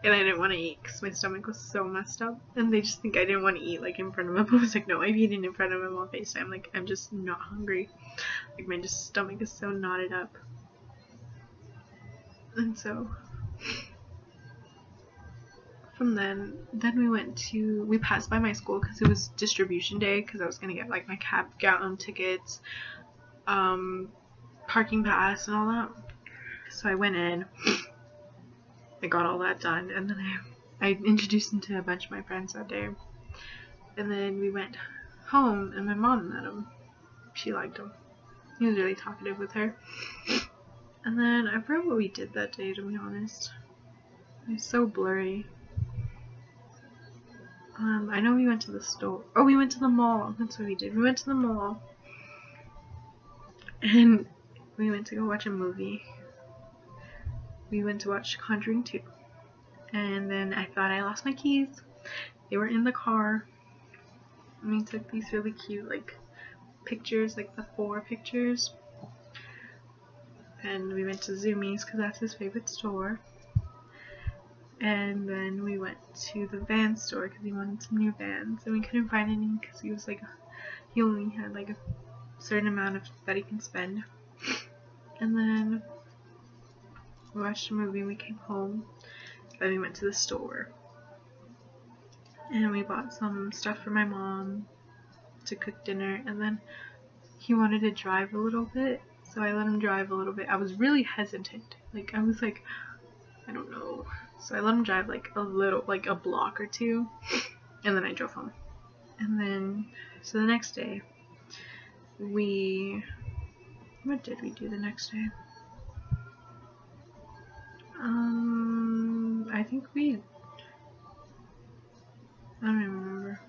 and I didn't want to eat because my stomach was so messed up, and they just think I didn't want to eat like in front of them. I was like, no, I've eaten in front of them on FaceTime. Like, I'm just not hungry. Like, my stomach is so knotted up. And so from then we passed by my school because it was distribution day, because I was gonna get like my cab gallon tickets, parking pass and all that. So I went in, I got all that done, and then I introduced him to a bunch of my friends that day. And then we went home, and my mom met him. She liked him. He was really talkative with her. And then I forgot what we did that day, to be honest. It was so blurry. I know we went to the store. Oh, we went to the mall. That's what we did. We went to the mall. And we went to go watch a movie. We went to watch Conjuring 2. And then I thought I lost my keys. They were in the car. And we took these really cute, like, pictures, like the 4 pictures. And we went to Zoomies because that's his favorite store. And then we went to the van store because he wanted some new vans, and we couldn't find any because he was like, he only had like a certain amount of that he can spend. And then we watched a movie and we came home, and we went to the store and we bought some stuff for my mom to cook dinner. And then he wanted to drive a little bit, so I let him drive a little bit. I was really hesitant, like I was like, I don't know. So I let him drive like a little, like a block or two, and then I drove home. And then, so the next day, what did we do the next day? I think I don't even remember.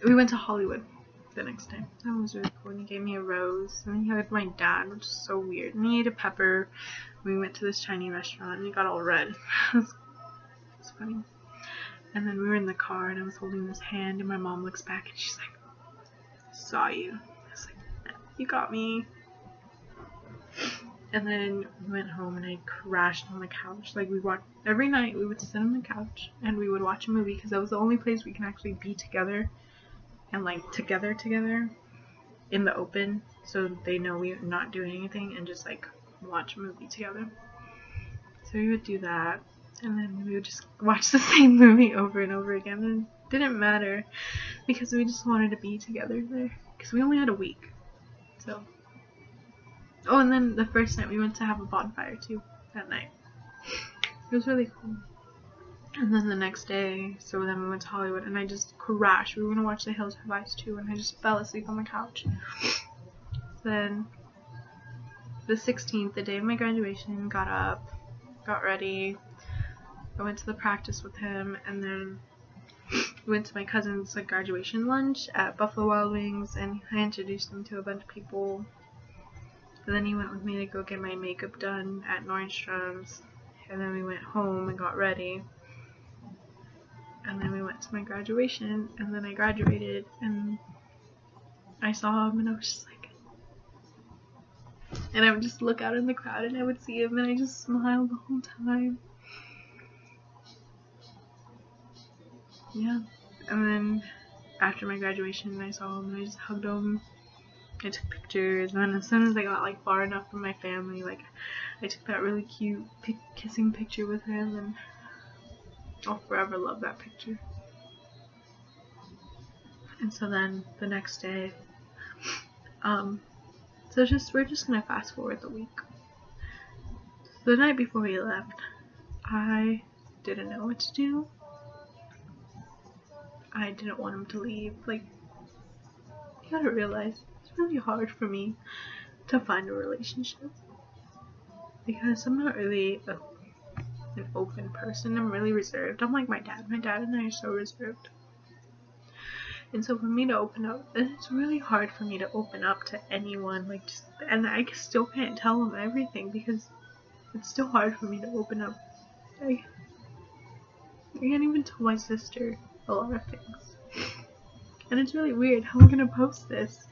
We went to Hollywood the next day. That was really cool. And he gave me a rose, and he hugged my dad, which is so weird. And he ate a pepper. We went to this Chinese restaurant, and he got all red. It's funny. And then we were in the car, and I was holding his hand, and my mom looks back, and she's like, "Saw you." I was like, "You got me." And then we went home, and I crashed on the couch. Like, every night we would sit on the couch, and we would watch a movie, because that was the only place we can actually be together, and like together in the open, so they know we're not doing anything, and just like watch a movie together. So we would do that, and then we would just watch the same movie over and over again, and it didn't matter because we just wanted to be together there, because we only had a week. So, oh, and then the first night we went to have a bonfire too that night. It was really cool. And then the next day, so then we went to Hollywood, and I just crashed. We were gonna watch The Hills Have Eyes 2, and I just fell asleep on the couch. Then the 16th, the day of my graduation, got up, got ready. I went to the practice with him, and then we went to my cousin's like graduation lunch at Buffalo Wild Wings, and I introduced him to a bunch of people. And then he went with me to go get my makeup done at Nordstrom's, and then we went home and got ready. And then we went to my graduation, and then I graduated, and I saw him, and I was just like, and I would just look out in the crowd, and I would see him, and I just smiled the whole time. Yeah. And then after my graduation, I saw him, and I just hugged him. I took pictures, and then as soon as I got like far enough from my family, like I took that really cute kissing picture with him, and I'll forever love that picture. And so then the next day, so we're just gonna fast forward the week. So the night before we left, I didn't know what to do. I didn't want him to leave. Like, you gotta realize, it's really hard for me to find a relationship, because I'm not really an open person. I'm really reserved. I'm like my dad. My dad and I are so reserved. And so for me to open up, it's really hard for me to open up to anyone. Like, and I still can't tell them everything, because it's still hard for me to open up. I can't even tell my sister a lot of things. And it's really weird how I'm gonna post this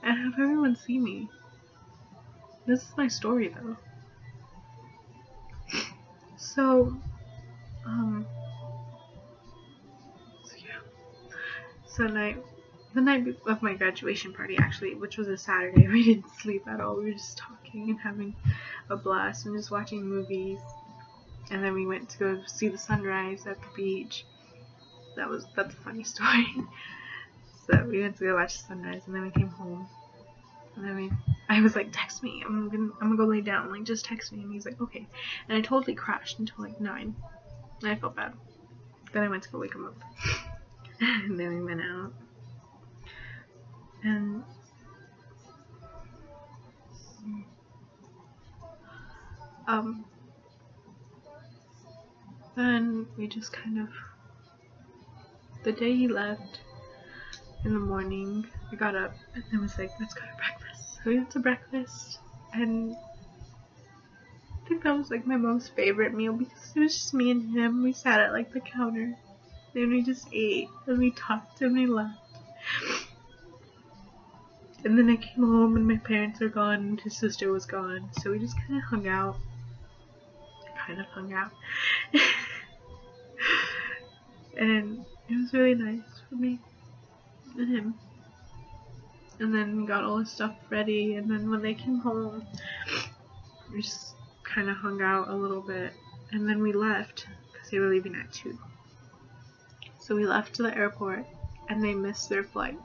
and have everyone see me. This is my story though. So, so the night of my graduation party, actually, which was a Saturday, we didn't sleep at all. We were just talking and having a blast and just watching movies. And then we went to go see the sunrise at the beach. That's a funny story. So we went to go watch the sunrise, and then we came home. And then I was like, text me. I'm gonna go lay down. Like, just text me. And he's like, okay. And I totally crashed until like 9. And I felt bad. Then I went to go wake him up. And then we went out. And then we just kind of, the day he left, in the morning, I got up and I was like, let's go to breakfast. So we went to breakfast, and I think that was like my most favorite meal because it was just me and him. We sat at like the counter, and we just ate, and we talked, and we laughed. And then I came home, and my parents were gone, and his sister was gone, so we just kind of hung out. And it was really nice for me and him. And then we got all his stuff ready, and then when they came home, we just kind of hung out a little bit, and then we left because they were leaving at 2. So we left to the airport, and they missed their flight.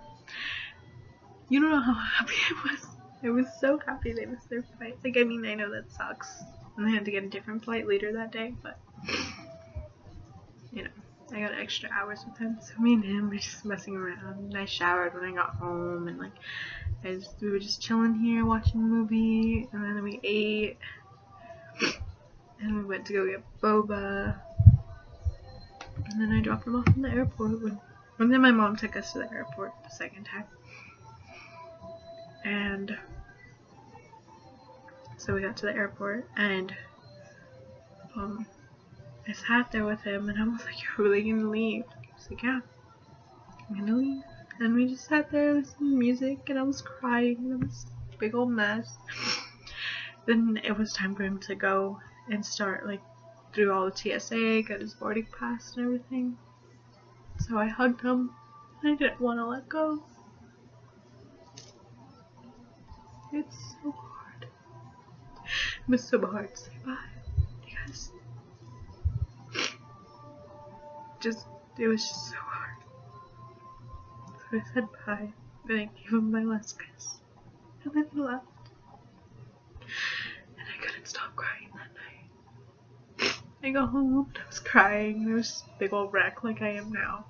You don't know how happy I was. I was so happy they missed their flight. Like, I mean, I know that sucks, and they had to get a different flight later that day, but, you know, I got extra hours with him, so me and him were just messing around, and I showered when I got home, and, like, we were just chilling here, watching a movie, and then we ate, and we went to go get boba, and then I dropped him off in the airport, and then my mom took us to the airport the second time. And so we got to the airport, and I sat there with him, and I was like, you're really gonna leave? He's like, yeah, I'm gonna leave. And we just sat there listening to music, and I was crying. It was a big old mess. Then it was time for him to go and start, like, through all the TSA, get his boarding pass and everything. So I hugged him. I didn't want to let go. It's so hard. It was so hard to say bye, because it was just so hard. So I said bye, and I gave him my last kiss, and then he left. And I couldn't stop crying that night. I got home, and I was crying, and I was a big old wreck like I am now.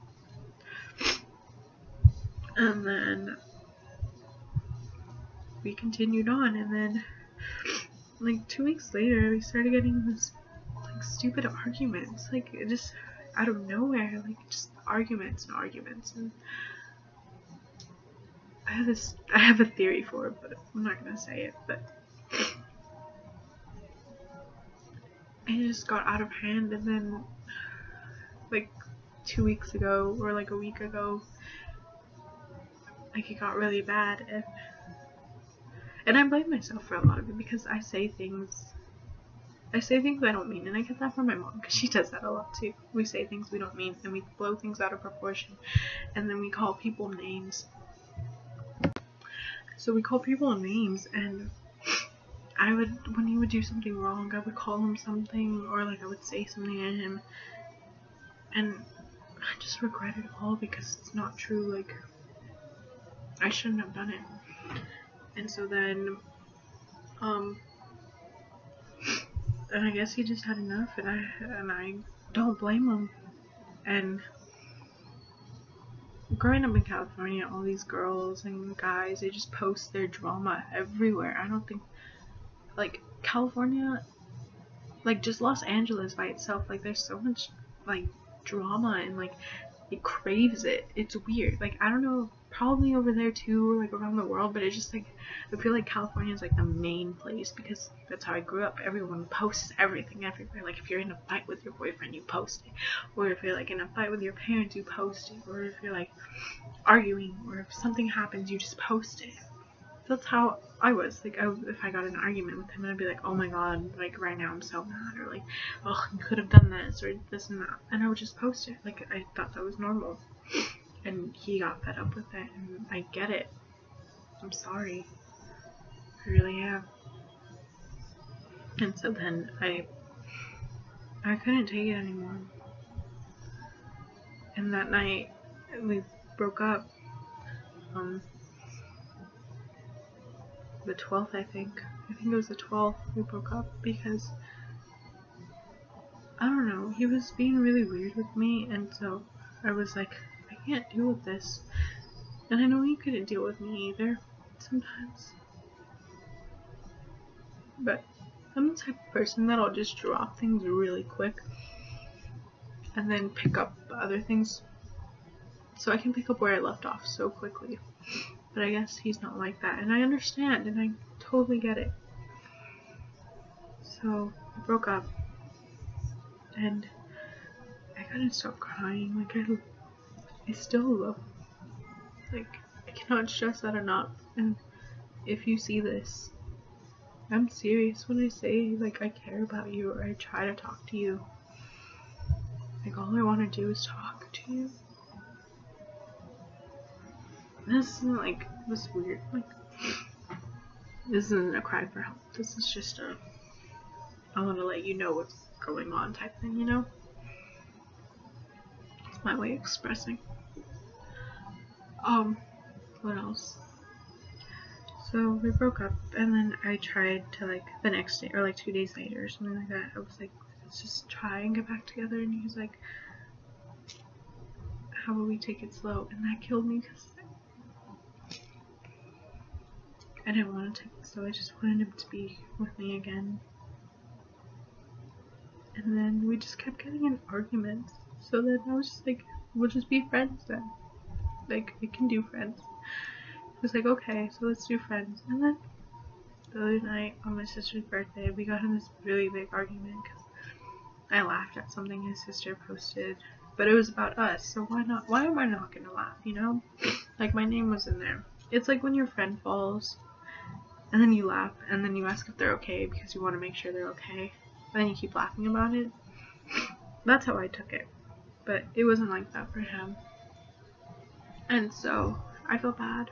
And then we continued on, and then like 2 weeks later we started getting this like stupid arguments, like it just out of nowhere, like just arguments, and I have a theory for it, but I'm not gonna say it, but it just got out of hand. And then like 2 weeks ago, or like a week ago, like it got really bad, and I blame myself for a lot of it because I say things I don't mean, and I get that from my mom because she does that a lot too. We say things we don't mean, and we blow things out of proportion, and then we call people names. So we call people names, and when he would do something wrong, I would call him something, or like I would say something at him, and I just regret it all because it's not true. Like, I shouldn't have done it. And so then, and I guess he just had enough, and I don't blame him. And growing up in California, all these girls and guys, they just post their drama everywhere. I don't think, like, California, like, just Los Angeles by itself, like, there's so much, like, drama, and, like, it craves it. It's weird. Like, I don't know, probably over there too, or like around the world, but it's just like, I feel like California is like the main place because that's how I grew up. Everyone posts everything everywhere. Like, if you're in a fight with your boyfriend, you post it, or if you're like in a fight with your parents, you post it, or if you're like arguing, or if something happens, you just post it. That's how I was like, if I got in an argument with him, I'd be like, oh my god, like right now I'm so mad, or like, oh, you could have done this or this and that, and I would just post it. Like I thought that was normal, and he got fed up with it, and I get it. I'm sorry, I really am. And so then I couldn't take it anymore, and that night we broke up. The 12th, I think it was the 12th we broke up because I don't know, he was being really weird with me, and so I was like, I can't deal with this. And I know he couldn't deal with me either sometimes, but I'm the type of person that'll just drop things really quick and then pick up other things, so I can pick up where I left off so quickly. But I guess he's not like that, and I understand, and I totally get it. So we broke up, and I couldn't stop crying. Like I still love, like, I cannot stress that enough. And if you see this, I'm serious when I say, like, I care about you, or I try to talk to you. Like, all I want to do is talk to you. This isn't, like, this weird, like, this isn't a cry for help. This is just a, I want to let you know what's going on type thing, you know? It's my way of expressing. What else? So we broke up, and then I tried to, like, the next day, or like 2 days later or something like that, I was like, let's just try and get back together, and he was like, how about we take it slow? And that killed me because I didn't want to take it slow. I just wanted him to be with me again. And then we just kept getting in arguments, so then I was just like, we'll just be friends then. Like, we can do friends. He was like, okay, so let's do friends. And then the other night on my sister's birthday, we got in this really big argument because I laughed at something his sister posted, but it was about us, so why not? Why am I not gonna laugh, you know? Like, my name was in there. It's like when your friend falls, and then you laugh, and then you ask if they're okay because you want to make sure they're okay, and then you keep laughing about it. That's how I took it, but it wasn't like that for him. And so I felt bad,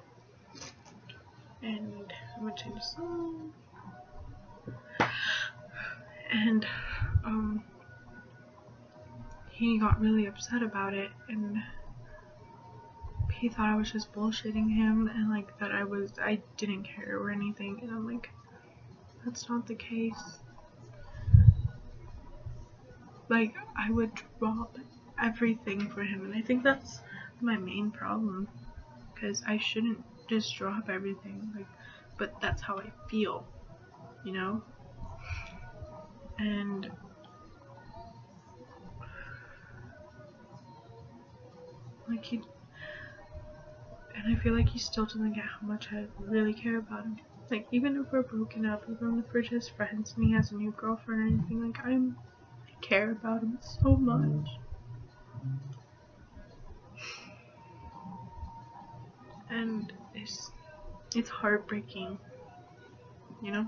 and I'm gonna change the song. And he got really upset about it, and he thought I was just bullshitting him, and like that I didn't care or anything, and I'm like, that's not the case. Like, I would drop everything for him, and I think that's my main problem, because I shouldn't just drop everything, like, but that's how I feel, you know? And like I feel like he still doesn't get how much I really care about him. Like, even if we're broken up, even if we're just friends and he has a new girlfriend or anything, like, I care about him so much. And it's heartbreaking, you know?